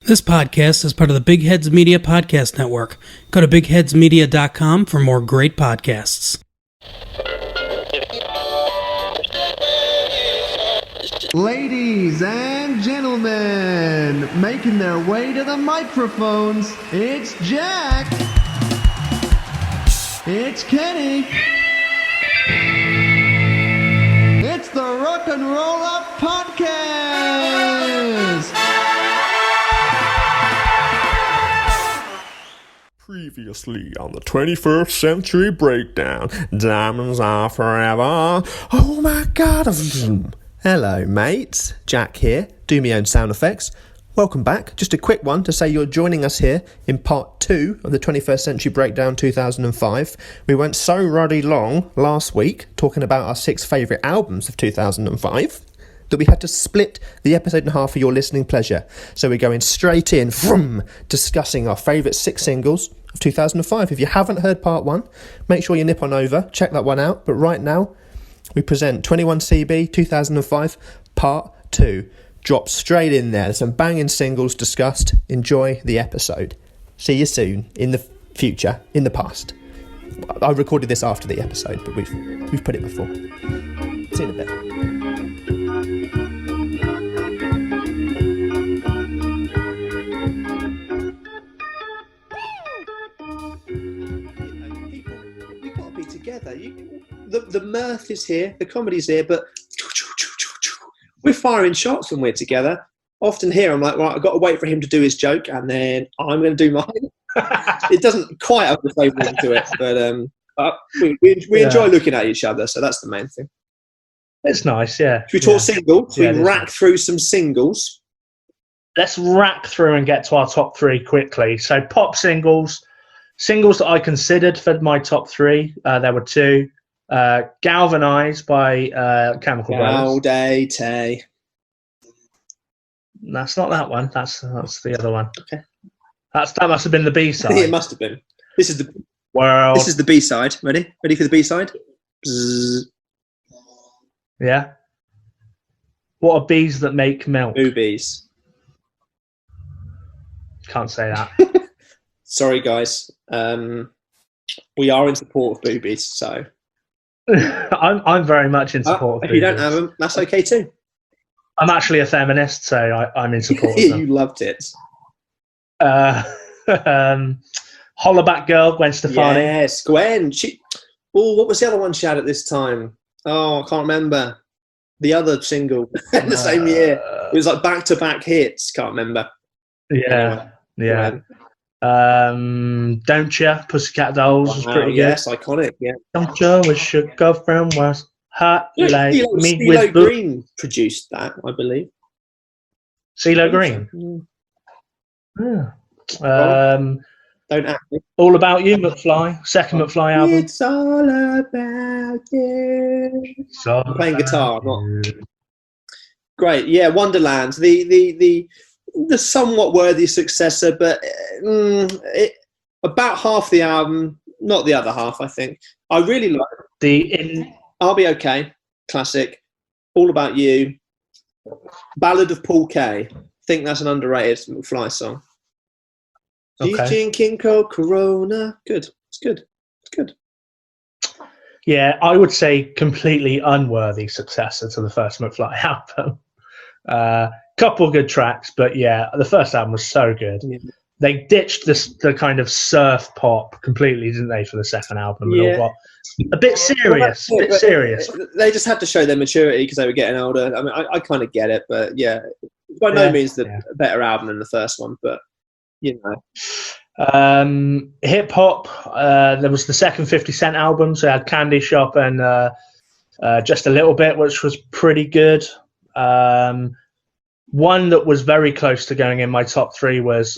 This podcast is part of the Big Heads Media Podcast Network. Go to bigheadsmedia.com for more great podcasts. Ladies and gentlemen, making their way to the microphones, it's Jack. It's Kenny. It's the Rock and Roll Up Podcast. Previously on the 21st Century Breakdown, diamonds are forever. Oh my god. Hello mates, Jack here, do me own sound effects. Welcome back. Just a quick one to say you're joining us here in part 2 of the 21st Century Breakdown 2005. We went so ruddy long last week talking about our 6 favourite albums of 2005 that we had to split the episode in half for your listening pleasure. So we're going straight in, discussing our favourite 6 singles of 2005. If you haven't heard part 1, make sure you nip on over, check that one out. But right now, we present 21CB 2005 part 2. Drop straight in there. There's some banging singles discussed. Enjoy the episode. See you soon, in the future, in the past. I recorded this after the episode, but we've put it before. See you in a bit. Together, the mirth is here, the comedy's here, but we're firing shots when we're together. Often here, I'm like, right, I've got to wait for him to do his joke, and then I'm going to do mine. It doesn't quite have the flavour into it, but we enjoy looking at each other, so that's the main thing. It's nice, yeah. Should we talk singles? We rack through some singles. Let's rack through and get to our top 3 quickly. So pop singles that I considered for my top 3, there were 2. Galvanized by Chemical Brothers. Gaudete. That's not that one. That's the other one. Okay. That must have been the B-side. It must have been. This is the B-side. Ready for the B-side? Bzzz. Yeah. What are bees that make milk? Boobies. Can't say that. Sorry, guys. We are in support of boobies, so I'm very much in support of if boobies. you don't have them, that's okay too. I'm actually a feminist, so I'm in support of them. You loved it. Hollaback Girl, Gwen Stefani. Yes, Gwen. What was the other one she had at this time? Oh, I can't remember. The other single in the same year. It was like back-to-back hits. Can't remember. Yeah, anyway, yeah. Don't Ya, Pussycat Dolls was pretty good. Yes, iconic, yeah. Don't Ya, wish your girlfriend was hot like me CeeLo with Green produced that, I believe. CeeLo Green? Yeah. Don't act. All About You, McFly. Second McFly album. It's all about you. I'm playing guitar, not... Great, yeah, Wonderland. The somewhat worthy successor, but about half the album, not the other half, I think. I really like I'll Be Okay, classic. All About You. Ballad of Paul Kaye. I think that's an underrated McFly song. Okay. Drinking Coke Corona. Good. It's good. It's good. Yeah, I would say completely unworthy successor to the first McFly album. Couple good tracks, but yeah, the first album was so good. Yeah. They ditched the kind of surf pop completely, didn't they, for the second album? Yeah. A bit serious. They just had to show their maturity because they were getting older. I mean, I kind of get it, but yeah, by no means the better album than the first one, but you know. Hip hop. There was the second 50 Cent album, so I had Candy Shop and Just a Little Bit, which was pretty good. One that was very close to going in my top 3 was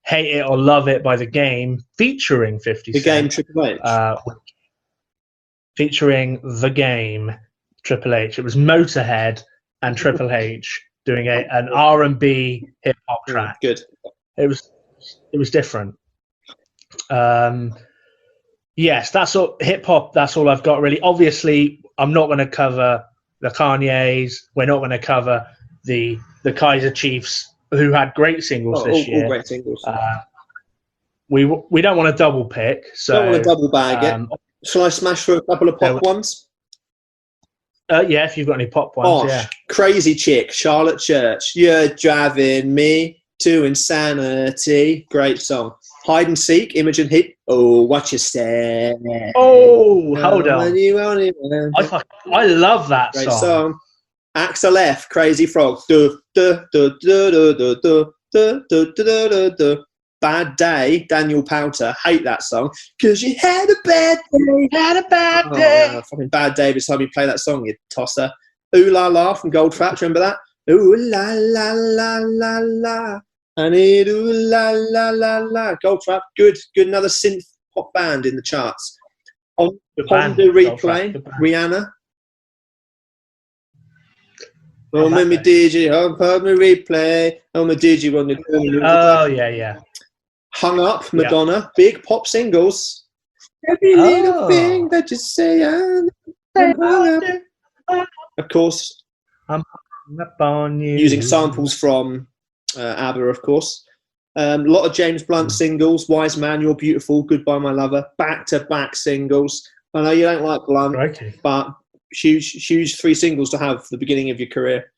Hate It or Love It by The Game, featuring 50 Cent. The Game, Triple H. Featuring The Game, Triple H. It was Motorhead and Triple H doing an R&B hip hop track. Good. It was different. Yes, that's all. Hip hop. That's all I've got really. Obviously, I'm not going to cover the Kanye's. We're not going to cover the Kaiser Chiefs who had great singles this year. All great singles. We don't want to double pick, so Don't want to double bag it. Shall I smash through a couple of pop ones? Yeah, if you've got any pop ones, yeah. Crazy Chick, Charlotte Church. You're driving me to insanity. Great song. Hide and Seek, Imogen Heap. Oh, what you say? Oh, hold on. I love that Great song. Axel F, Crazy Frog. Bad Day, Daniel Powter. Hate that song. Cause you had a bad day. Yeah, fucking Bad Day every time you play that song, you tosser. Ooh La La from Goldtrap, remember that? Ooh la la la la la. I need ooh la la la la. Goldtrap, good. Another synth pop band in the charts. On the Replay, Rihanna. Oh, my DJ, on me replay. Oh, my DJ on the. Oh, yeah. Hung Up, Madonna. Big pop singles. Every little thing that you say. Of course. I'm hung up on you. Using samples from ABBA, of course. A lot of James Blunt singles. Wise Man, You're Beautiful, Goodbye My Lover. Back-to-back singles. I know you don't like Blunt, but huge 3 singles to have at the beginning of your career.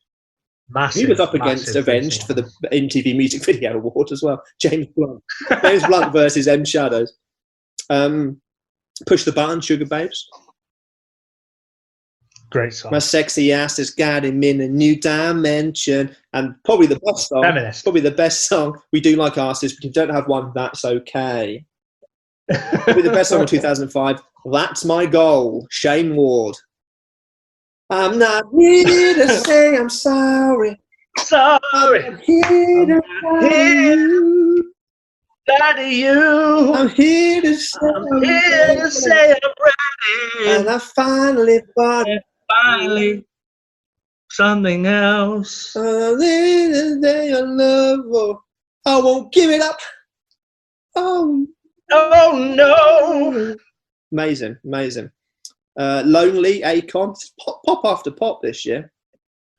Massive, he was up against Avenged for the MTV Music Video Award as well. James Blunt. James Blunt versus M Shadows. Push the Button, Sugar Babes. Great song. My sexy ass has got him in a new dimension. And probably the best song. Feminist. Probably the best song. We do like artists, but if you don't have one, that's okay. Probably the best song of 2005. That's My Goal. Shane Ward. I'm not here to say I'm sorry. I'm here to lie to you. I'm here to say I'm ready. And I finally thought something else. The day I love. Oh, I won't give it up. Oh no. Amazing. Lonely, Akon. Pop after pop this year.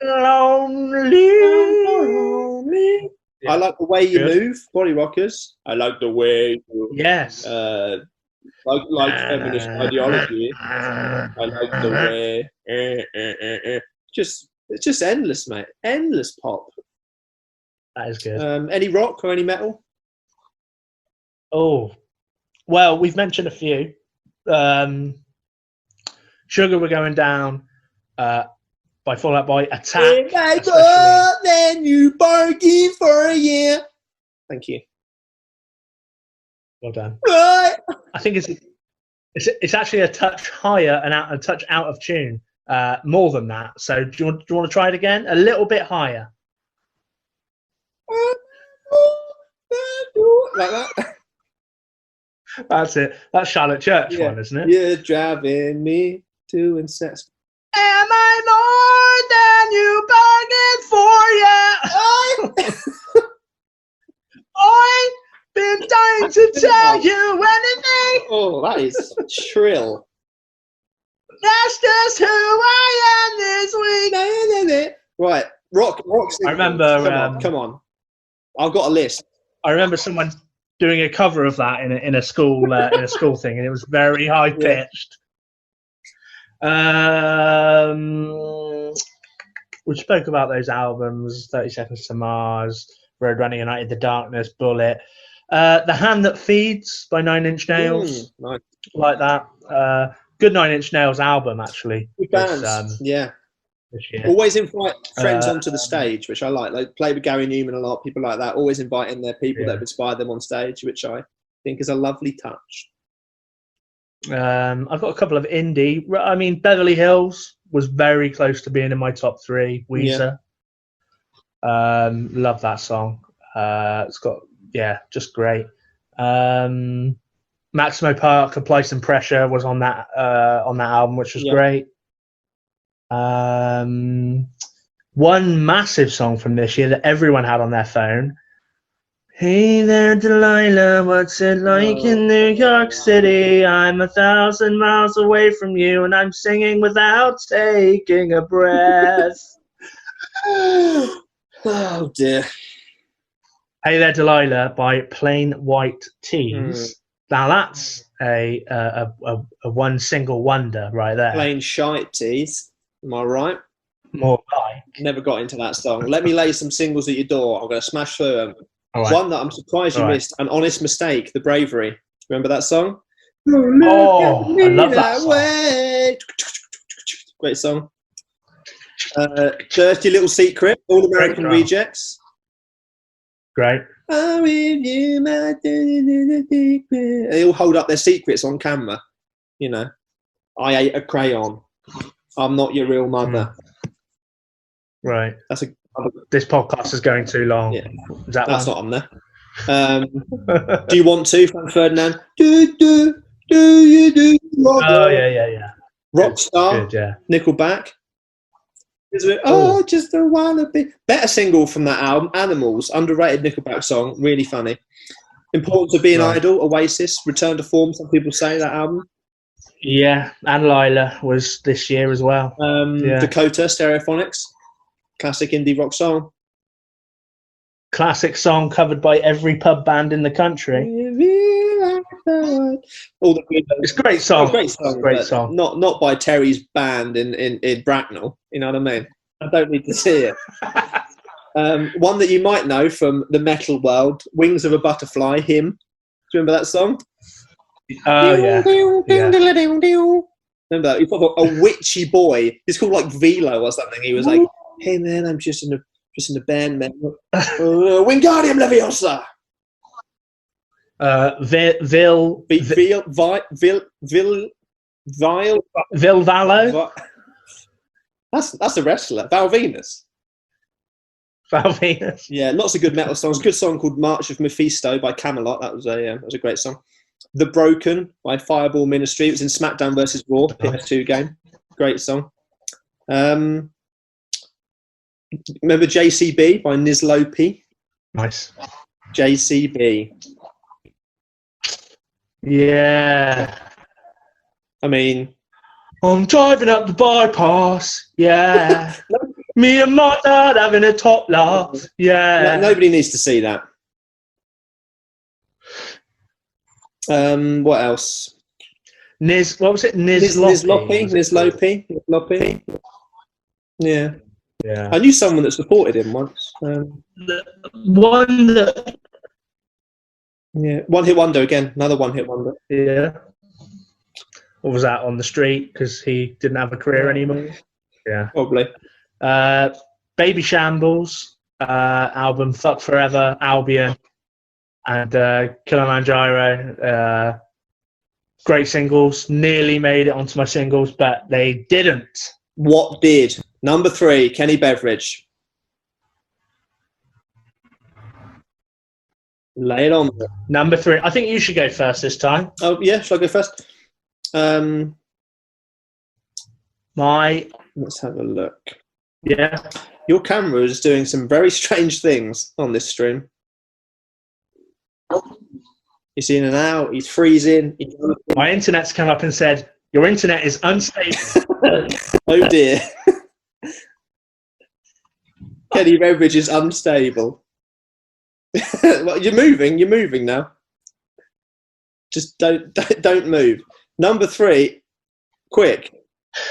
Lonely. I like the way you move, Body Rockers. I like the way you yes. Like feminist ideology. I like the way. It's just endless, mate. Endless pop. That is good. Any rock or any metal? Oh, well, we've mentioned a few. Sugar We're Going Down by Fall Out Boy. Attack. Then you bargain for a year. Thank you. Well done. Right. I think it's actually a touch higher and a touch out of tune. More than that. So do you want to try it again? A little bit higher. Like that. That's it. That's Charlotte Church one, isn't it? You're driving me to incest. Am I more than you bargained for? I've been dying to tell you anything. Oh, that is shrill. That's just who I am this week. Right, rock. I remember. Come on. I've got a list. I remember someone doing a cover of that in a school thing, and it was very high pitched. We spoke about those albums: 30 Seconds to Mars, Road Running United, The Darkness, Bullet, The Hand That Feeds by 9 Inch Nails, Nice. like that. Good 9 Inch Nails album, actually. Good bands. This year. Always invite friends onto the stage, which I like. Like play with Gary Newman a lot, people like that. Always inviting their people that have inspired them on stage, which I think is a lovely touch. I've got a couple of indie. I mean, Beverly Hills was very close to being in my top 3. Weezer. Love that song. It's got, just great. Maximo Park, Apply Some Pressure was on that album, which was great. One massive song from this year that everyone had on their phone. Hey there, Delilah, what's it like in New York City? I'm 1,000 miles away from you, and I'm singing without taking a breath. Oh dear. Hey There Delilah by Plain White Tees. Now that's a one single wonder right there. Plain shite tees. Am I right? More like. Never got into that song. Let me lay some singles at your door. I'm going to smash through them. All right. One that I'm surprised you missed, An Honest Mistake, The Bravery. Remember that song? Oh, I love that song. Way. Great song. Dirty Little Secret, All American Rejects. Great. I'm with you, my dirty secret. They all hold up their secrets on camera. You know, I ate a crayon. I'm not your real mother. Right. That's This podcast is going too long. Yeah. Is that that's one? not on there. Do you want to, Frank Ferdinand? Do you do? Oh yeah. Rockstar. Good, yeah. Nickelback. Oh, just a wanna be. Better single from that album, Animals, underrated Nickelback song, really funny. Importance of Being Idle, Oasis, Return to Form, some people say, that album. Yeah, and Lila was this year as well. Dakota, Stereophonics, classic indie rock song. Classic song covered by every pub band in the country. It's a great song. Great song. Not by Terry's band in Bracknell. You know what I mean? I don't need to see it. One that you might know from the metal world, Wings of a Butterfly, Him. Do you remember that song? Oh, yeah. Remember that? He's got a witchy boy. He's called like Velo or something. He was like, hey man, I'm just in a band, man. Wingardium Leviosa. Vilo. That's a wrestler. Val Venus. Yeah, lots of good metal songs. A good song called March of Mephisto by Camelot. That was a great song. The Broken by Fireball Ministry. It was in SmackDown vs. Raw, PS2 game. Great song. Remember JCB by Nizlopi? Nice. JCB. Yeah. I mean, I'm driving up the bypass. Yeah. Me and my dad having a top laugh. Yeah. Nobody needs to see that. What else? What was it? Nizlopi. Yeah. Yeah. I knew someone that supported him once. The one that. Yeah. One hit wonder again. Another one hit wonder. Yeah. Or was that on the street because he didn't have a career anymore? Yeah. Probably. Baby Shambles album, Fuck Forever, Albion, and Kilimanjaro. Great singles. Nearly made it onto my singles, but they didn't. What did? Number 3, Kenny Beveridge. Lay it on. Number 3. I think you should go first this time. Oh, yeah. Shall I go first? Let's have a look. Yeah. Your camera is doing some very strange things on this stream. He's in and out. He's freezing. My internet's come up and said, your internet is unstable. Oh, dear. Kenny Beveridge is unstable. Well, you're moving now. Just don't move. Number 3, quick.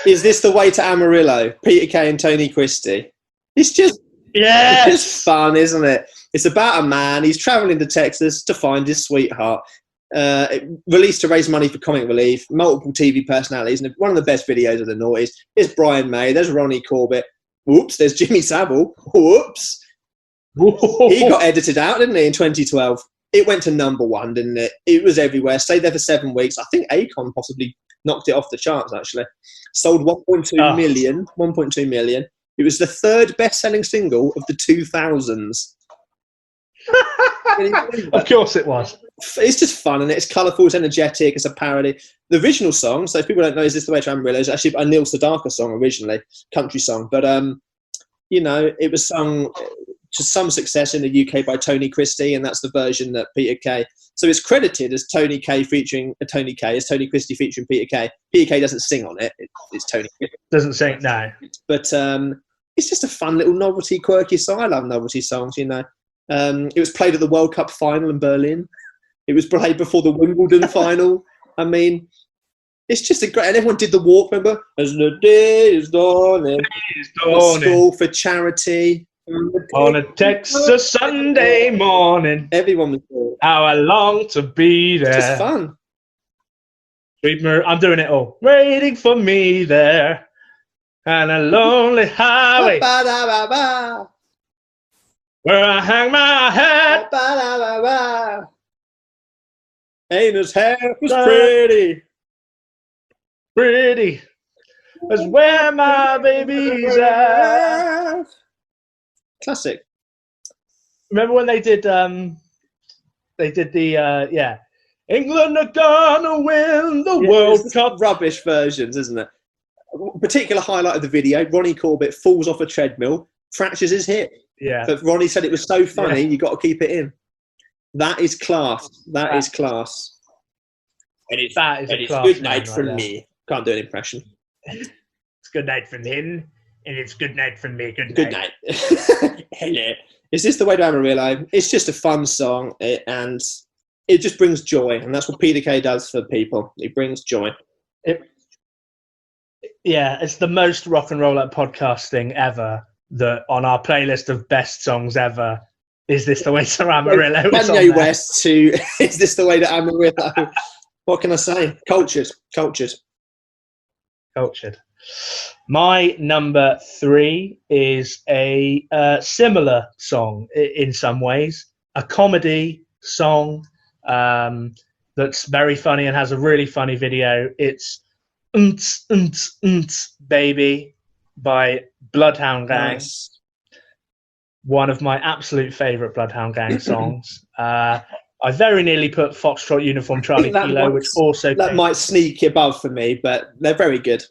Is this the Way to Amarillo? Peter Kaye and Tony Christie. It's just fun, isn't it? It's about a man. He's traveling to Texas to find his sweetheart. Released to raise money for Comic Relief. Multiple TV personalities. And one of the best videos of the noughties. There's Brian May. There's Ronnie Corbett. Whoops. There's Jimmy Savile. Whoops. He got edited out, didn't he, in 2012? It went to number 1, didn't it? It was everywhere. Stayed there for 7 weeks. I think Akon possibly knocked it off the charts, actually. Sold 1.2 million. 1.2 million. It was the 3rd best-selling single of the 2000s. Of course it was. It's just fun, and it's colourful, it's energetic, it's a parody. The original song, so if people don't know, Is This the Way to Amarillo, is actually a Neil Sedaka song originally, country song. But, it was sung to some success in the UK by Tony Christie, and that's the version that Peter Kaye. So it's credited as Tony Kaye featuring Tony Kaye, as Tony Christie featuring Peter Kaye. Peter Kaye doesn't sing on it. It's Tony Christie. Doesn't sing, no. But it's just a fun little novelty, quirky song. I love novelty songs, you know. It was played at the World Cup final in Berlin. It was played before the Wimbledon final. I mean, it's just a great... And everyone did the walk, remember? As the day is dawning. School for charity. On a Texas Sunday morning. Everyone was there. How I long to be there. It's just fun. I'm doing it all. Waiting for me there. And a lonely highway. Where I hang my head. Ain't his hair was pretty. Pretty. That's where my baby's at. Classic. Remember when they did England are gonna win the World Cup. Rubbish versions, isn't it? A particular highlight of the video, Ronnie Corbett falls off a treadmill, fractures his hip. Yeah. But Ronnie said it was so funny, you got to keep it in. That is class. That is class. And it's good night from me. Can't do an impression. It's good night from him, and it's good night from me. Good night. Hello. Is this the way to Amarillo? It's just a fun song, and it just brings joy, and that's what Peter Kaye does for people. He brings joy. It's the most rock and roll up podcasting ever. That on our playlist of best songs ever, Is This the Way to Amarillo? Kanye West to Is This the Way to Amarillo? What can I say? Cultured. My number 3 is a similar song in some ways, a comedy song that's very funny and has a really funny video. It's Unts, Unts, Unts, Baby by Bloodhound Gang. Nice. One of my absolute favourite Bloodhound Gang songs. I very nearly put Foxtrot Uniform Charlie Kilo, which also... That might sneak above for me, but they're very good.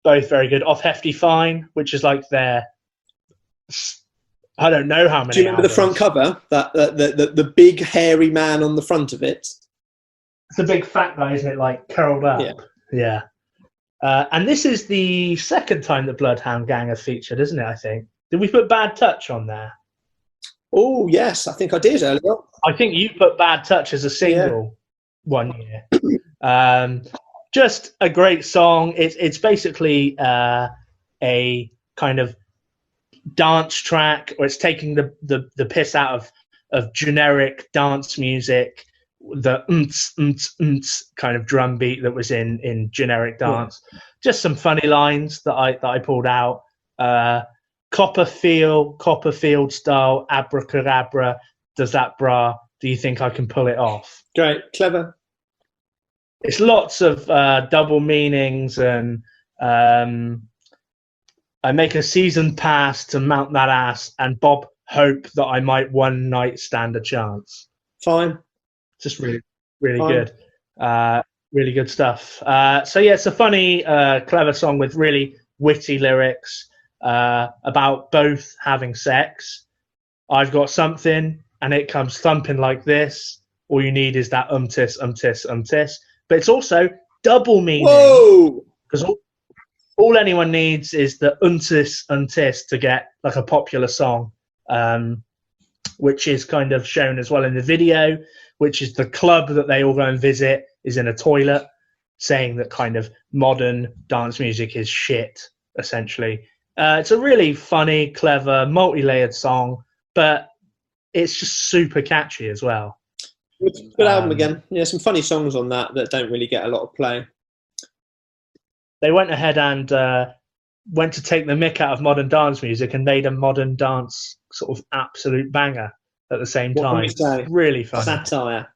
Both very good. Off Hefty Fine, which is like their... I don't know how many. Do you remember the front cover? The big hairy man on the front of it? It's a big fat guy, isn't it? Like curled up. Yeah. And this is the second time the Bloodhound Gang have featured, isn't it, I think? Did we put Bad Touch on there? Oh, yes. I think I did earlier. I think you put Bad Touch as a single one year. Just a great song. It's basically a kind of dance track, or it's taking the piss out of generic dance music, the kind of drum beat that was in generic dance. Just some funny lines that I pulled out. Copperfield style, abracadabra, does that bra, do you think I can pull it off? Great, clever. It's lots of double meanings, and I make a season pass to mount that ass, and Bob hope that I might one night stand a chance. Fine. Just really good. Really good stuff. It's a funny, clever song with really witty lyrics about both having sex. I've got something, and it comes thumping like this. All you need is that umtis. But it's also double meaning. Whoa! Because all anyone needs is the untis to get like a popular song, which is kind of shown as well in the video, which is the club that they all go and visit is in a toilet, saying that kind of modern dance music is shit, essentially. It's a really funny, clever, multi-layered song, but it's just super catchy as well. Good album again. Yeah, some funny songs on that don't really get a lot of play. They went ahead and went to take the mick out of modern dance music and made a modern dance sort of absolute banger at the same time. It's really funny. Satire.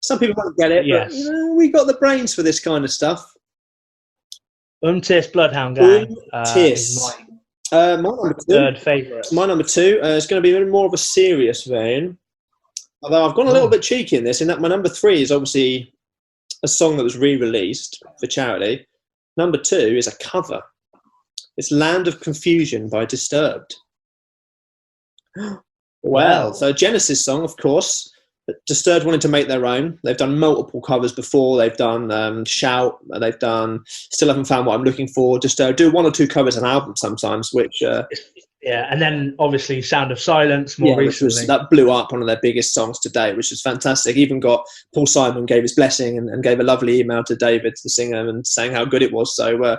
Some people won't get it, yes. But we got the brains for this kind of stuff. Bloodhound Gang is my number 2. Third favourite. My number 2 is going to be a bit more of a serious vein. Although I've gone a little bit cheeky in this, in that my number 3 is obviously a song that was re-released for charity. Number 2 is a cover. It's Land of Confusion by Disturbed. Well, so a Genesis song, of course. But Disturbed wanted to make their own. They've done multiple covers before. They've done Shout. They've done Still Haven't Found What I'm Looking For. Disturbed do 1 or 2 covers an album sometimes, which... Yeah, and then obviously Sound of Silence more recently. That blew up, one of their biggest songs to date, which was fantastic. Even got Paul Simon gave his blessing and gave a lovely email to David, the singer, and saying how good it was. So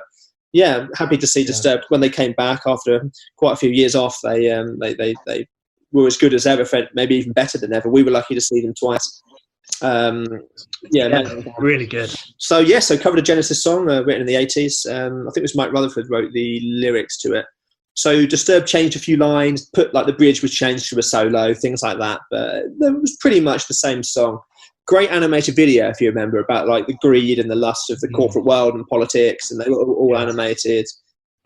happy to see Disturbed when they came back after quite a few years off. They were as good as ever, maybe even better than ever. We were lucky to see them twice. Really good. So covered a Genesis song written in the 80s. I think it was Mike Rutherford wrote the lyrics to it. So Disturbed changed a few lines, put like the bridge was changed to a solo, things like that. But it was pretty much the same song. Great animated video, if you remember, about like the greed and the lust of the corporate world and politics, and they were all animated.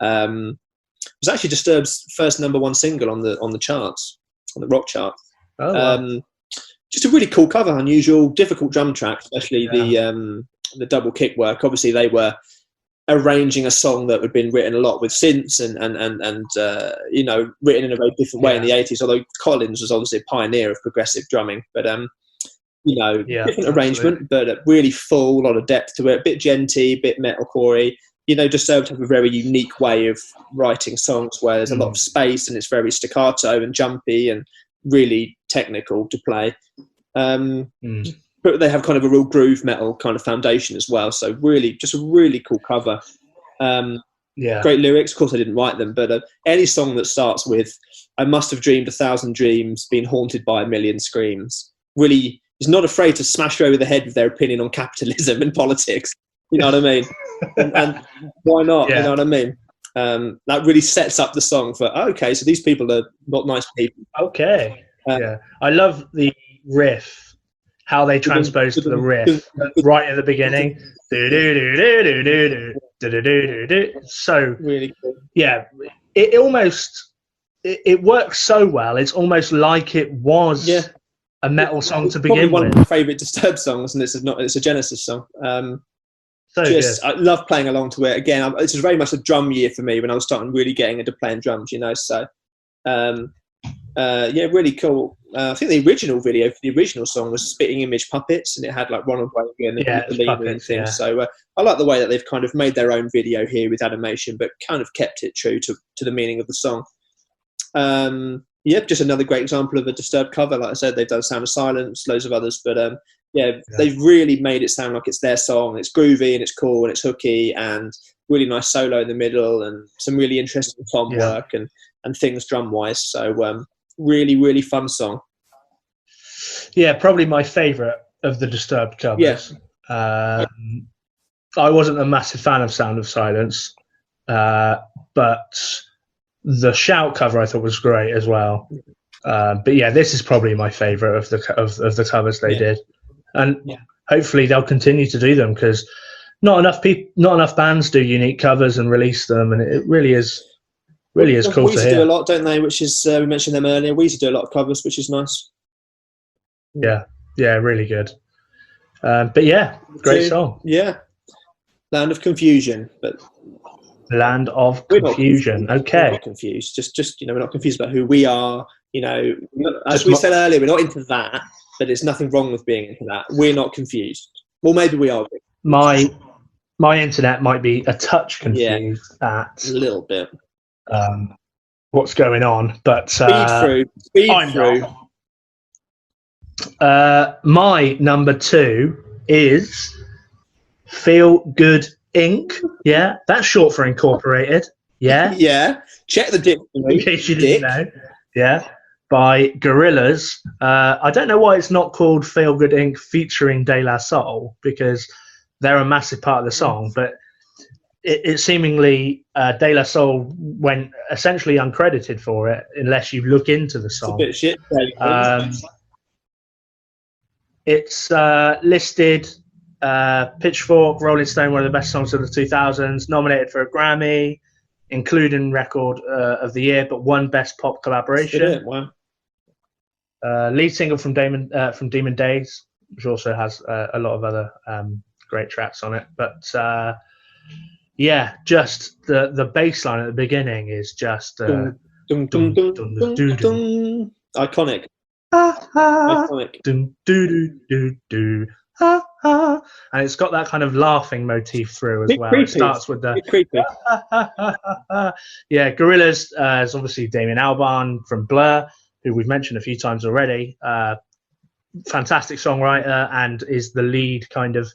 It was actually Disturbed's first #1 single on the charts, on the rock charts. Oh, wow. Just a really cool cover, unusual, difficult drum track, especially the double kick work. Obviously, they were arranging a song that had been written a lot with synths and written in a very different way in the 80s. Although Collins was obviously a pioneer of progressive drumming, but different arrangement, but really full, a lot of depth to it. A bit genty, a bit metalcore-y. Disturbed have a very unique way of writing songs where there's a lot of space and it's very staccato and jumpy and really technical to play. But they have kind of a real groove metal kind of foundation as well. So really, just a really cool cover. Great lyrics. Of course, I didn't write them, but any song that starts with "I must have dreamed 1,000 dreams, been haunted by a million screams," really is not afraid to smash you over the head with their opinion on capitalism and politics. You know what I mean? and why not? You know what I mean? That really sets up the song for, okay, so these people are not nice people. Okay. I love the riff. How they transpose to the riff right at the beginning. So really cool. Yeah, it works so well. It's almost like it was a metal song to begin one with. of my favourite Disturbed songs, and it's a Genesis song. Good. I love playing along to it. Again, this was very much a drum year for me when I was starting really getting into playing drums. So really cool. I think the original video for the original song was Spitting Image Puppets, and it had like Ronald Reagan and things. So I like the way that they've kind of made their own video here with animation, but kind of kept it true to the meaning of the song. Just another great example of a Disturbed cover. Like I said, they've done Sound of Silence, loads of others, but they've really made it sound like it's their song. It's groovy and it's cool and it's hooky and really nice solo in the middle and some really interesting tom work and things drum wise. So really, really fun song. Yeah, probably my favourite of the Disturbed covers. I wasn't a massive fan of Sound of Silence, but the Shout cover I thought was great as well. But this is probably my favourite of the covers they did, and hopefully they'll continue to do them because not enough bands do unique covers and release them, and it really is cool to hear. We used to do a lot, don't they? Which is we mentioned them earlier. We used to do a lot of covers, which is nice. Yeah, really good. But great song. Yeah, Land of Confusion, but Land of Confusion. Okay, we're not confused. Just we're not confused about who we are. As we said earlier, we're not into that, but there's nothing wrong with being into that. We're not confused. Well, maybe we are. My internet might be a touch confused at a little bit what's going on, but speed through. My number 2 is Feel Good Inc. Yeah, that's short for Incorporated. Yeah. Check the dictionary. In case you didn't know. Yeah, by Gorillaz. I don't know why it's not called Feel Good Inc. featuring De La Soul, because they're a massive part of the song, but it seemingly De La Soul went essentially uncredited for it unless you look into the song. It's a bit shit. It's listed Pitchfork, Rolling Stone, one of the best songs of the 2000s, nominated for a Grammy, including Record of the Year, but won Best Pop Collaboration. Wow. Lead single from Demon Days, which also has a lot of other great tracks on it. But just the bass line at the beginning is just iconic. iconic. ha, ha. And it's got that kind of laughing motif through as well. It starts with the yeah, Gorillaz is obviously Damien Albarn from Blur, who we've mentioned a few times already. Fantastic songwriter and is the lead kind of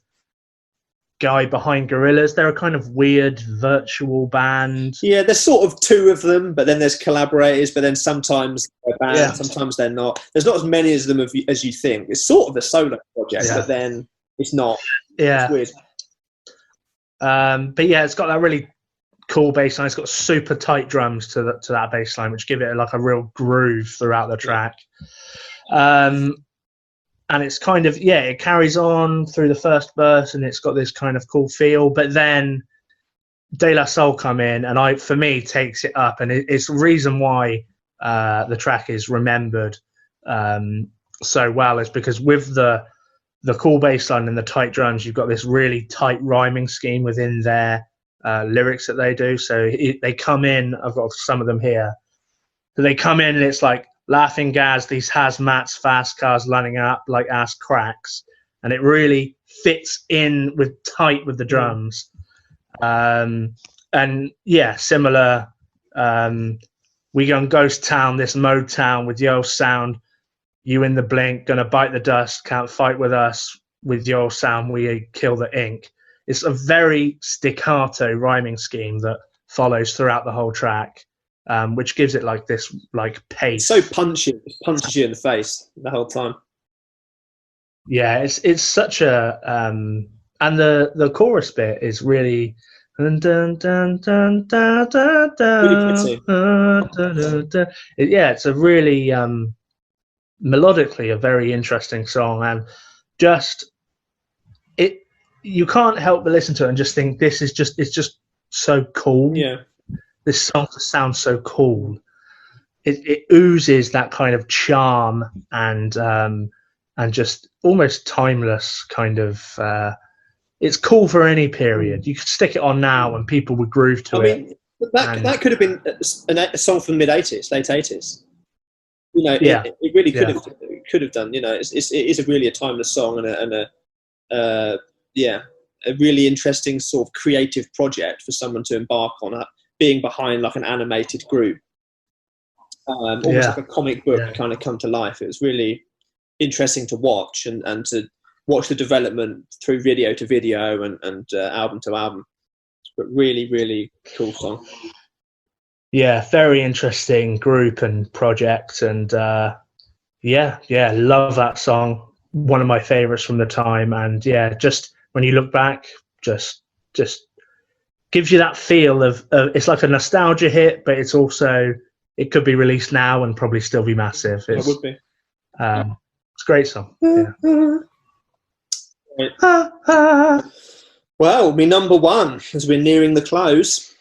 guy behind Gorillaz. They're a kind of weird virtual band. Yeah, there's sort of two of them, but then there's collaborators, but then sometimes they're band, sometimes they're not. There's not as many as them as you think. It's sort of a solo project, but then it's not. Yeah. It's weird. But yeah, it's got that really cool bass line. It's got super tight drums to that bass line, which give it like a real groove throughout the track. And it's kind of, it carries on through the first verse and it's got this kind of cool feel. But then De La Soul come in and for me, takes it up. And it's the reason why the track is remembered so well is because with the cool bass line and the tight drums, you've got this really tight rhyming scheme within their lyrics that they do. So they come in, I've got some of them here. So they come in and it's like, laughing gas, these hazmats, fast cars lining up like ass cracks. And it really fits in with the drums. And yeah, similar. We go on Ghost Town, this mode town with your sound. You in the blink, gonna bite the dust, can't fight with us. With your sound, we kill the ink. It's a very staccato rhyming scheme that follows throughout the whole track. Which gives it like this pace. So punchy, it punches you in the face the whole time. Yeah, it's such a and the chorus bit is really dun, dun, dun, dun, dun, dun, Really dun, it's a really melodically a very interesting song, and just you can't help but listen to it and just think it's just so cool. Yeah. This song sounds so cool. It oozes that kind of charm and just almost timeless kind of. It's cool for any period. You could stick it on now and people would groove to it. That could have been a song from mid '80s, late '80s. You know, it really could have done. You know, it is really a timeless song and a really interesting sort of creative project for someone to embark on. Being behind like an animated group, almost like a comic book kind of come to life. It was really interesting to watch and to watch the development through video to video and album to album. But really, really cool song. Yeah, very interesting group and project, and love that song. One of my favorites from the time, and just when you look back, just gives you that feel of it's like a nostalgia hit, but it's also it could be released now and probably still be massive. It would be. It's a great song. Yeah. Well, my number one as we're nearing the close.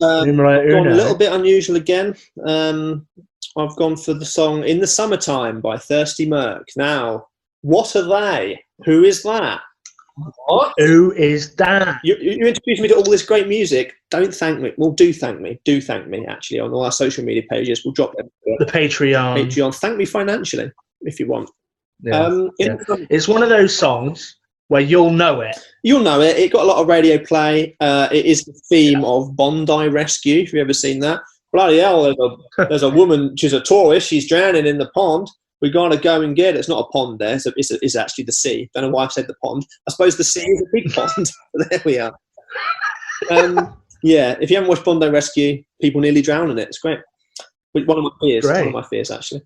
I've gone a little bit unusual again. I've gone for the song "In the Summertime" by Thirsty Merc. Now, what are they? Who is that? What? Who is that? You introduced me to all this great music. Don't thank me. Well, do thank me. Do thank me, actually, on all our social media pages. We'll drop them. The Patreon. Patreon. Thank me financially, if you want. Yeah. It's one of those songs where you'll know it. You'll know it. It got a lot of radio play. It is the theme of Bondi Rescue, if you've ever seen that. Bloody hell, there's a woman, she's a tourist, she's drowning in the pond. We gotta go and get it. It's not a pond there. It's actually the sea. Don't know why I've said the pond. I suppose the sea is a big pond. There we are. If you haven't watched Bondi Rescue, people nearly drown in it. It's great. One of my fears. Great. One of my fears, actually.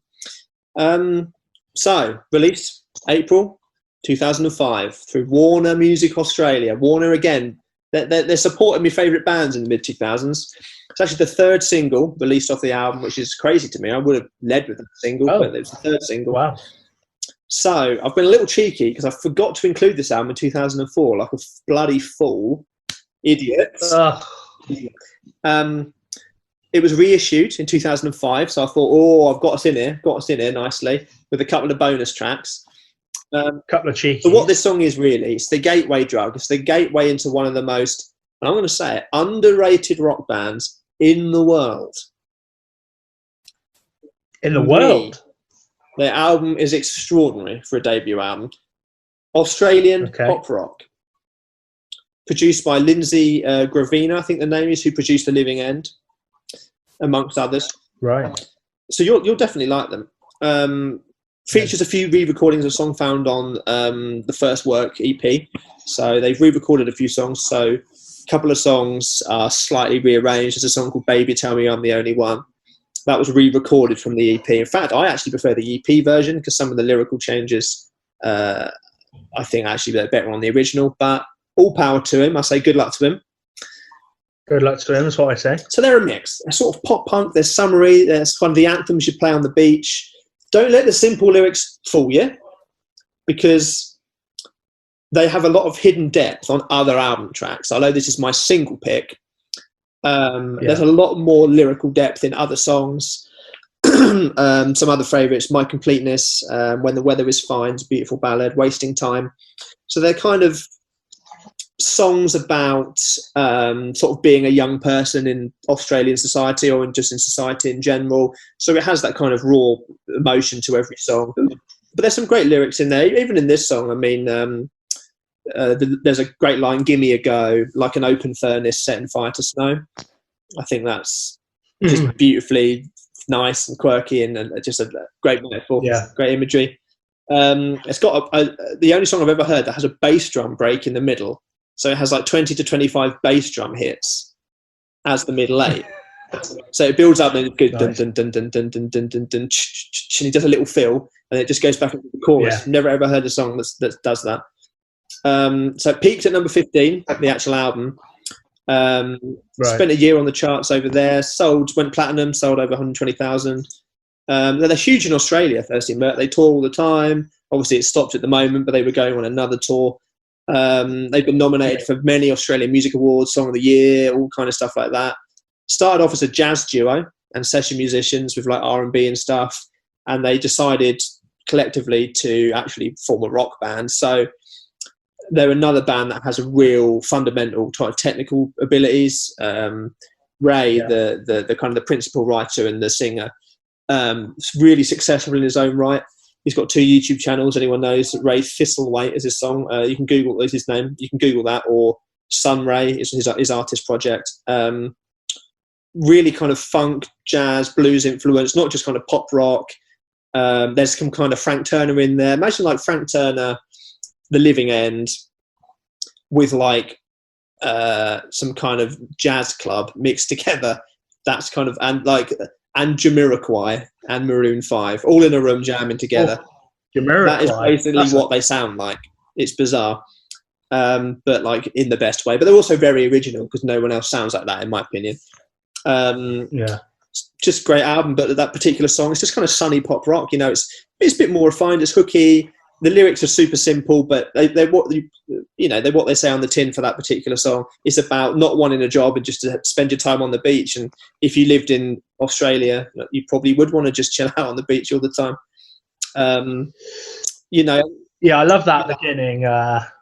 So, released April 2005 through Warner Music Australia. Warner again. They're supporting my favourite bands in the mid 2000s. It's actually the third single released off the album, which is crazy to me. I would have led with the single, but it was the third single. Wow. So I've been a little cheeky because I forgot to include this album in 2004, like a bloody fool. Idiot. It was reissued in 2005, so I thought, I've got us in here nicely with a couple of bonus tracks. Couple of cheeky. So what this song is really, it's the gateway drug. It's the gateway into one of the most, and I'm going to say it, underrated rock bands in the world. In the world? Their album is extraordinary for a debut album. Australian Okay. pop rock. Produced by Lindsay Gravina, I think the name is, who produced The Living End, amongst others. Right. So you'll definitely like them. Features a few re-recordings of a song found on the First Work EP. So they've re-recorded a few songs. So a couple of songs are slightly rearranged. There's a song called Baby Tell Me I'm the Only One. That was re-recorded from the EP. In fact, I actually prefer the EP version because some of the lyrical changes, I think actually they're better on the original. But all power to him. I say good luck to him. Good luck to him, that's what I say. So they're a mix. They're sort of pop punk. There's Summery. There's kind of the anthems you play on the beach. Don't let the simple lyrics fool you, because they have a lot of hidden depth on other album tracks. Although this is my single pick, there's a lot more lyrical depth in other songs. Some other favourites, My Completeness, When the Weather is Fine, it's a beautiful ballad, Wasting Time. So they're kind of songs about sort of being a young person in Australian society, or just in society in general. So it has that kind of raw emotion to every song. But there's some great lyrics in there, even in this song. I mean, there's a great line, "Gimme a go, like an open furnace setting fire to snow." I think that's just beautifully nice and quirky, and just a great metaphor, great imagery. It's got the only song I've ever heard that has a bass drum break in the middle. So it has like 20 to 25 bass drum hits as the middle eight. So it builds up and it goes dun dun dun dun dun dun dun dun dun, and he does a little fill, and it just goes back into the chorus. Never ever heard a song that does that. So it peaked at number 15, the actual album. Spent a year on the charts over there. Went platinum, sold over 120,000. They're huge in Australia, Thirsty Mert. They tour all the time. Obviously, it stopped at the moment, but they were going on another tour. They've been nominated for many Australian Music Awards, Song of the Year, all kind of stuff like that. Started off as a jazz duo and session musicians with like R&B and stuff, and they decided collectively to actually form a rock band. So they're another band that has a real fundamental type of technical abilities. Ray, the kind of the principal writer and the singer, is really successful in his own right. He's got 2 YouTube channels. Anyone knows Ray Thistlethwaite is his song. You can Google is his name. You can Google that, or Sunray is his artist project. Really kind of funk, jazz, blues influence, not just kind of pop rock. There's some kind of Frank Turner in there. Imagine like Frank Turner, The Living End, with like some kind of jazz club mixed together. That's kind of and Jamiroquai and Maroon 5 all in a room jamming together. That is basically what they sound like. It's bizarre, but like in the best way. But they're also very original because no one else sounds like that, in my opinion. Just great album. But that particular song, it's just kind of sunny pop rock. You know, it's a bit more refined. It's hooky. The lyrics are super simple, but they're what they say on the tin for that particular song. It's about not wanting a job and just to spend your time on the beach. And if you lived in Australia, you probably would want to just chill out on the beach all the time. Yeah, I love that beginning.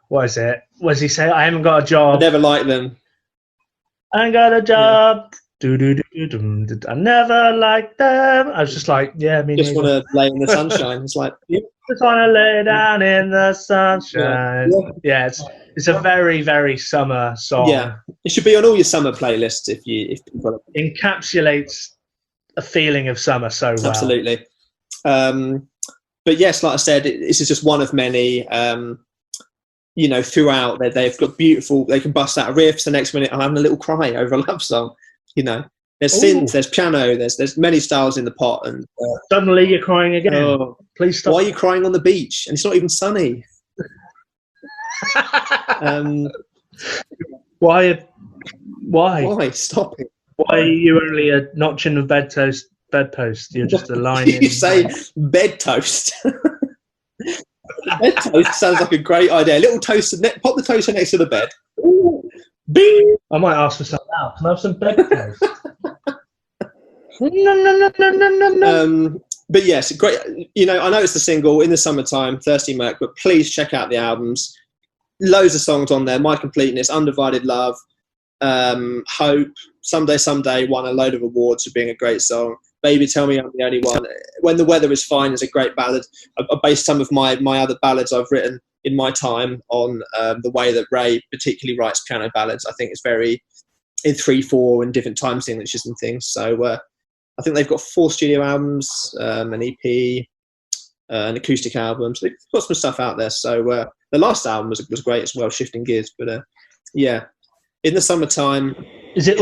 What is it? What does he say? I haven't got a job. I never liked them. I ain't got a job. I never liked them. I was just like, me just want to lay in the sunshine. It's like, just want to lay down in the sunshine. It's a very, very summer song. Yeah, it should be on all your summer playlists if people encapsulates a feeling of summer so well. Absolutely. But yes, like I said, this is just one of many. Throughout they've got beautiful. They can bust out riffs. The next minute, I'm having a little cry over a love song. There's synth, there's piano, there's many styles in the pot, and suddenly you're crying again. Oh, please stop. Why are you crying on the beach? And it's not even sunny. Why? Stop it. Why are you only a notch in the bedpost? You're just a line. You say bed toast. Bed toast sounds like a great idea. A little toaster, pop the toaster next to the bed. Ooh. Bing! I might ask for something now. Can I have some bed toast? No. But yes, great. I know it's the single in the summertime, Thirsty Merc, but please check out the albums. Loads of songs on there. My Completeness, Undivided Love, Hope, Someday won a load of awards for being a great song. Baby Tell Me I'm the Only One. When the Weather is Fine is a great ballad. I based some of my other ballads I've written in my time on the way that Ray particularly writes piano ballads. I think it's very in 3/4 and different time signatures and things. So I think they've got 4 studio albums, an EP, an acoustic album. So they've got some stuff out there. So the last album was great as well, Shifting Gears. But yeah, in the summertime. Is it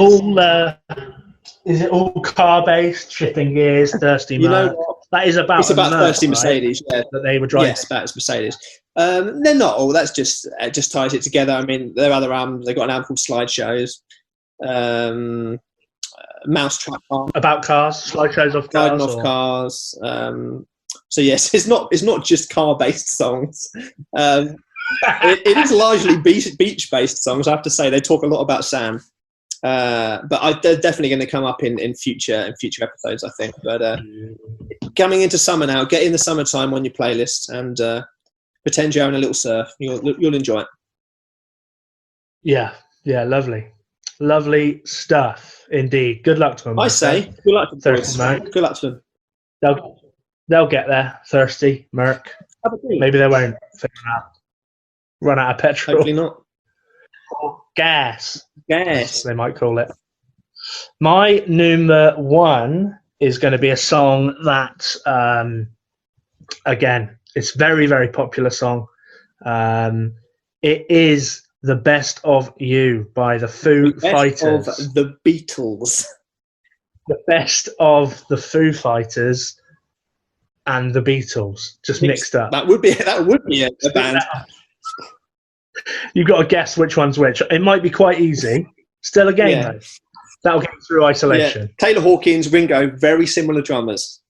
all car based? Shifting Gears, Thirsty Merc. That is about. It's about Thirsty right? Mercedes. Yeah, that they were driving. Yes, about Mercedes. They're not all. That's just ties it together. I mean, their other albums. They've got an album called Slideshows. Mousetrap about cars, slideshows of cars, riding off cars. So yes, it's not just car based songs. It is largely beach based songs. I have to say they talk a lot about Sam. But they're definitely going to come up in future episodes, I think. But coming into summer now, get in the summertime on your playlist and pretend you're having a little surf. You'll enjoy it. Yeah, lovely stuff indeed. Good luck to them. I say, good luck to them. Good luck to them. They'll get there. Thirsty Merc. Maybe they won't. Run out of petrol. Hopefully not. Gas, they might call it. My number 1 is going to be a song that, again, it's very, very popular song. It is The Best of You by the Foo Fighters. Of the Beatles. The best of the Foo Fighters and the Beatles, just mixed up. That would be a band. You've got to guess which one's which. It might be quite easy. Still a game, though. That'll get through isolation. Yeah. Taylor Hawkins, Ringo, very similar drummers.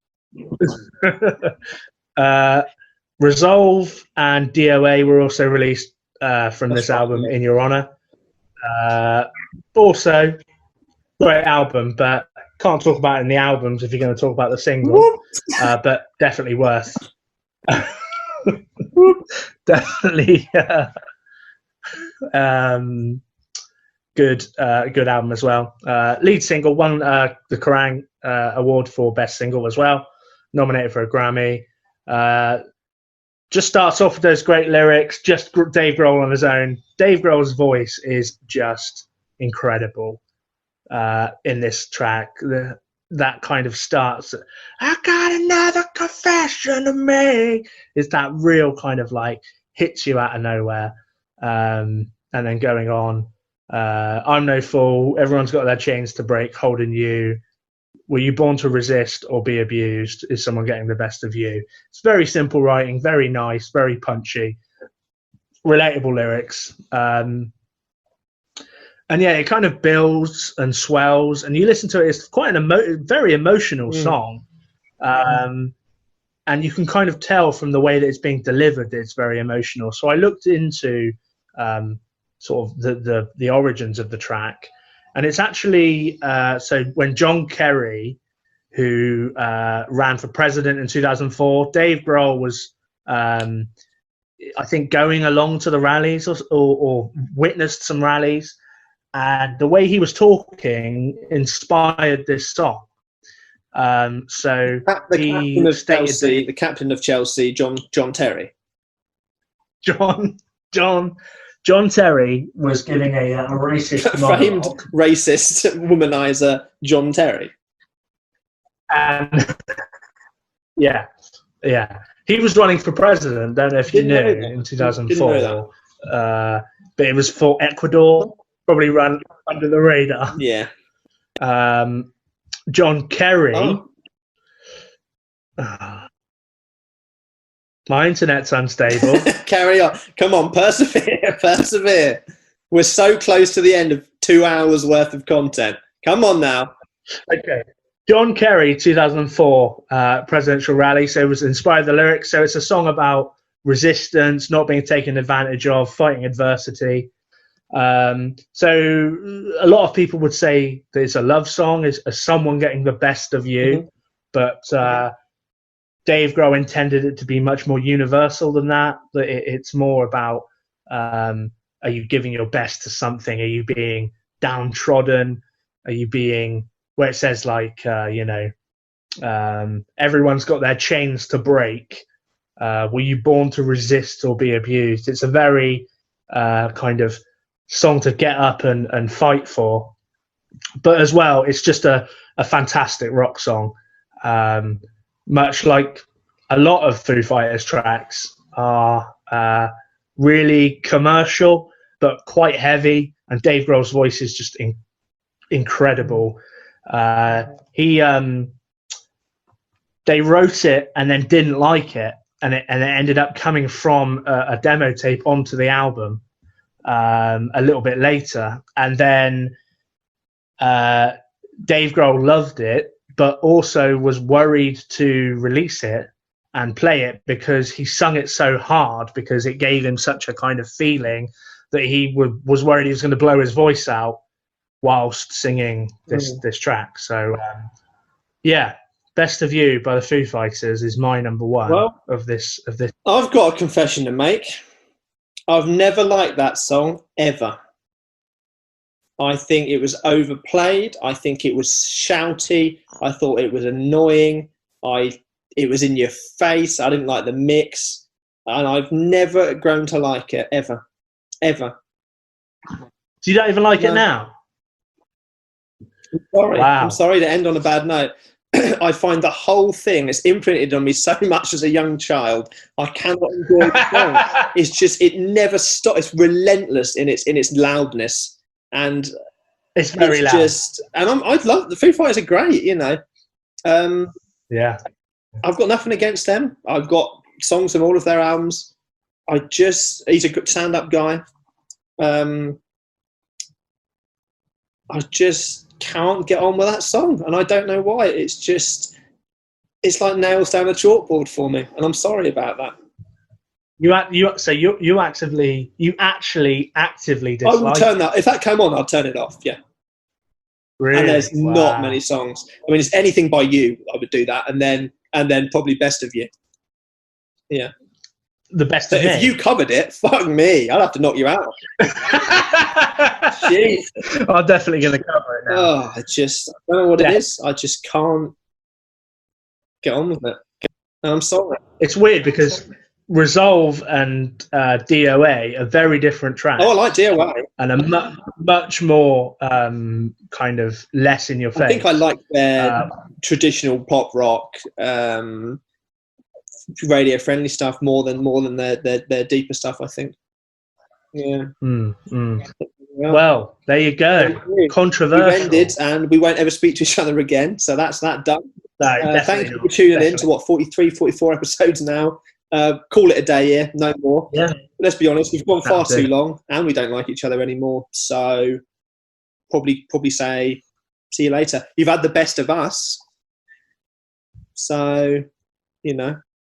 Resolve and DOA were also released from this album, In Your Honor. Also, great album, but can't talk about it in the albums if you're going to talk about the single. But definitely worth. Definitely. Good album as well. Lead single won the Kerrang award for best single as well, nominated for a Grammy. Just starts off with those great lyrics, just Dave Grohl on his own. Dave Grohl's voice is just incredible in this track. That kind of starts, I got another confession to make. It's that real kind of like hits you out of nowhere. And then going on, I'm no fool, everyone's got their chains to break, holding you. Were you born to resist or be abused? Is someone getting the best of you? It's very simple writing, very nice, very punchy, relatable lyrics. And yeah, it kind of builds and swells, and you listen to it, it's quite very emotional song. And you can kind of tell from the way that it's being delivered that it's very emotional. So I looked into sort of the origins of the track, and it's actually so when John Kerry, who ran for president in 2004, Dave Grohl was I think going along to the rallies or witnessed some rallies, and the way he was talking inspired this song. So the captain of Chelsea, John Terry. John Terry was giving a racist famed monologue. Racist womanizer John Terry. And yeah, he was running for president. Don't know if you knew in 2004, but it was for Ecuador. Probably run under the radar. Yeah. John Kerry. My internet's unstable. Carry on. Come on, persevere. We're so close to the end of 2 hours worth of content. Come on now. Okay. John Kerry, 2004 presidential rally. So it was inspired the lyrics. So it's a song about resistance, not being taken advantage of, fighting adversity. So a lot of people would say that it's a love song, is someone getting the best of you, but Dave Grohl intended it to be much more universal than that. But it's more about are you giving your best to something? Are you being downtrodden? Are you being where it says like everyone's got their chains to break. Were you born to resist or be abused? It's a very kind of song to get up and fight for. But as well, it's just a fantastic rock song. Much like a lot of Foo Fighters tracks are really commercial, but quite heavy. And Dave Grohl's voice is just incredible. They wrote it and then didn't like it, and it ended up coming from a demo tape onto the album a little bit later. And then Dave Grohl loved it, but also was worried to release it and play it because he sung it so hard, because it gave him such a kind of feeling that he was worried he was going to blow his voice out whilst singing this track. So, yeah, Best of You by the Foo Fighters is my number one of this. I've got a confession to make. I've never liked that song, ever. I think it was overplayed. I think it was shouty. I thought it was annoying. It was in your face. I didn't like the mix. And I've never grown to like it, ever. Ever. So you don't even like it now? I'm sorry. Wow. I'm sorry to end on a bad note. I find the whole thing is imprinted on me so much as a young child. I cannot enjoy the song. It's just, it never stops. It's relentless in its loudness, and it's very loud. I love the Foo Fighters are great, you know. Yeah, I've got nothing against them. I've got songs from all of their albums. He's a good stand-up guy. I just can't get on with that song, and I don't know why. It's like nails down a chalkboard for me, and I'm sorry about that. You actually actively dislike. I will turn that if that came on. I'll turn it off. Yeah. Really? And there's not many songs. I mean, it's Anything by You. I would do that, and then probably Best of You. Yeah. The Best so of Me. If you covered it, fuck me, I'll have to knock you out. Jeez. I'm definitely going to cover it now. Oh, I don't know what it is. I just can't get on with it. I'm sorry. It's weird because Resolve and DOA are very different tracks. Oh, I like DOA. And are much more kind of less in your face. I think I like their traditional pop rock, radio friendly stuff more than their deeper stuff, I think. Yeah. Well, there you go. Controversial. We've ended, and we won't ever speak to each other again. So that's that done. No, thank you for tuning in to 43, 44 episodes now. Call it a day here, no more. Yeah. Let's be honest, we've gone far too long, and we don't like each other anymore. So probably say see you later. You've had the best of us, so you know.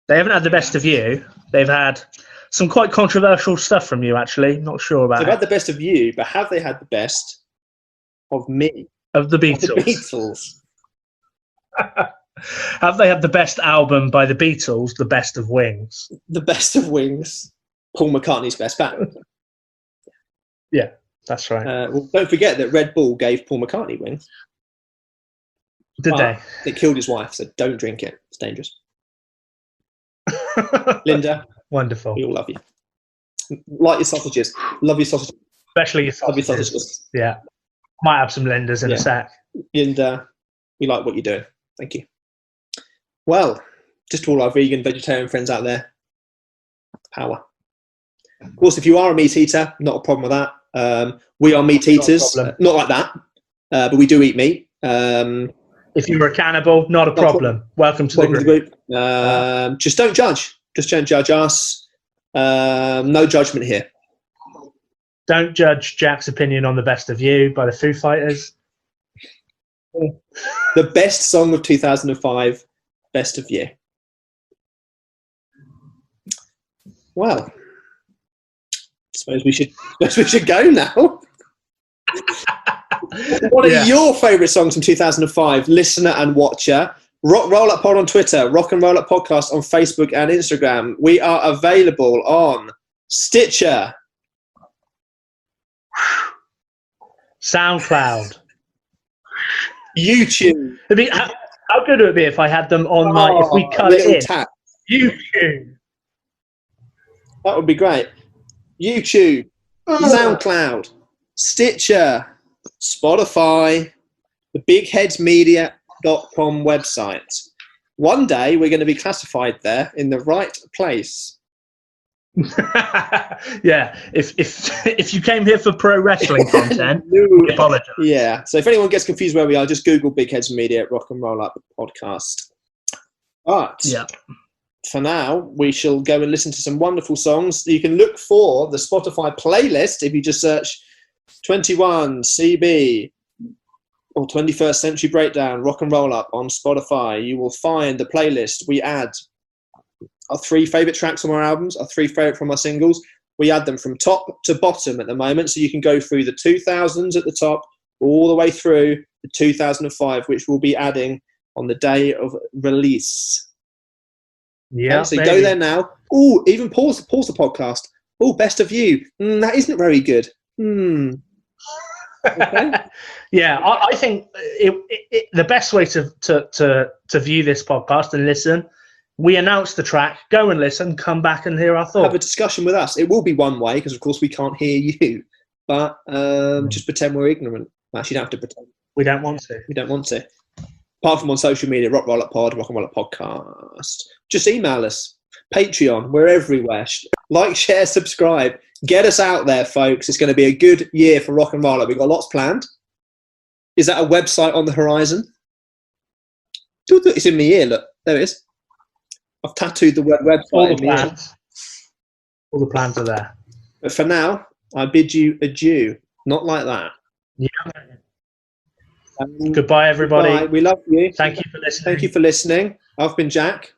They haven't had the best of you. They've had some quite controversial stuff from you, actually. Not sure about They've had the best of you, but have they had the best of me? Of the Beatles. Of the Beatles. Have they had the best album by the Beatles, The Best of Wings? The Best of Wings. Paul McCartney's best band. Yeah, that's right. Well, don't forget that Red Bull gave Paul McCartney wings. Did they? It killed his wife, so don't drink it. It's dangerous. Linda. Wonderful. We all love you. Like your sausages. Love your sausages. Especially your sausages. Love your sausages. Yeah. Might have some Lindas in a sec. And we like what you're doing. Thank you. Well, just to all our vegan, vegetarian friends out there, power. Of course, if you are a meat eater, not a problem with that. We are meat eaters. Not like that, but we do eat meat. If you're a cannibal, not a problem. Welcome to the group. Just don't judge. Just don't judge us. No judgment here. Don't judge Jack's opinion on The Best of You by the Foo Fighters. The best song of 2005, Best of You. Well, suppose we should go now. What are your favourite songs from 2005, listener and watcher? Roll Up Pod on Twitter, Rock and Roll Up Podcast on Facebook and Instagram. We are available on Stitcher, SoundCloud, YouTube. How good would it be if I had them on if we cut it in? Tap. YouTube. That would be great. YouTube, SoundCloud, Stitcher, Spotify, the bigheadsmedia.com website. One day we're going to be classified there in the right place. Yeah, if you came here for pro wrestling content, we apologize. Yeah, so if anyone gets confused where we are, just Google Big Heads Media Rock and Roll Up Podcast. But yeah, for now, we shall go and listen to some wonderful songs. You can look for the Spotify playlist if you just search 21 CB or 21st Century Breakdown Rock and Roll Up on Spotify. You will find the playlist. We add our 3 favourite tracks from our albums, our 3 favourite from our singles. We add them from top to bottom at the moment, so you can go through the 2000s at the top all the way through the 2005, which we'll be adding on the day of release. Yeah, okay, so go there now. Oh, even pause the podcast. Oh, best of you. That isn't very good. Okay. Yeah, I think the best way to view this podcast and listen, we announce the track, go and listen, come back and hear our thoughts. Have a discussion with us. It will be one way because, of course, we can't hear you. But just pretend we're ignorant. Actually, you don't have to pretend. We don't want to. We don't want to. Apart from on social media, Rock Roll Up Pod, Rock and Roll Up Podcast. Just email us. Patreon, we're everywhere. Like, share, subscribe. Get us out there, folks. It's going to be a good year for Rock and Roll Up. We've got lots planned. Is that a website on the horizon? It's in my ear, look. There it is. I've tattooed the word website. All the plans are there. But for now, I bid you adieu. Not like that. Yeah. Goodbye, everybody. Goodbye. We love you. Thank you for listening. Thank you for listening. I've been Jack.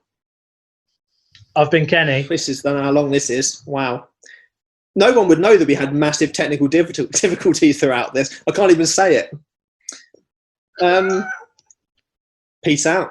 I've been Kenny. This is how long this is. Wow. No one would know that we had massive technical difficulties throughout this. I can't even say it. Peace out.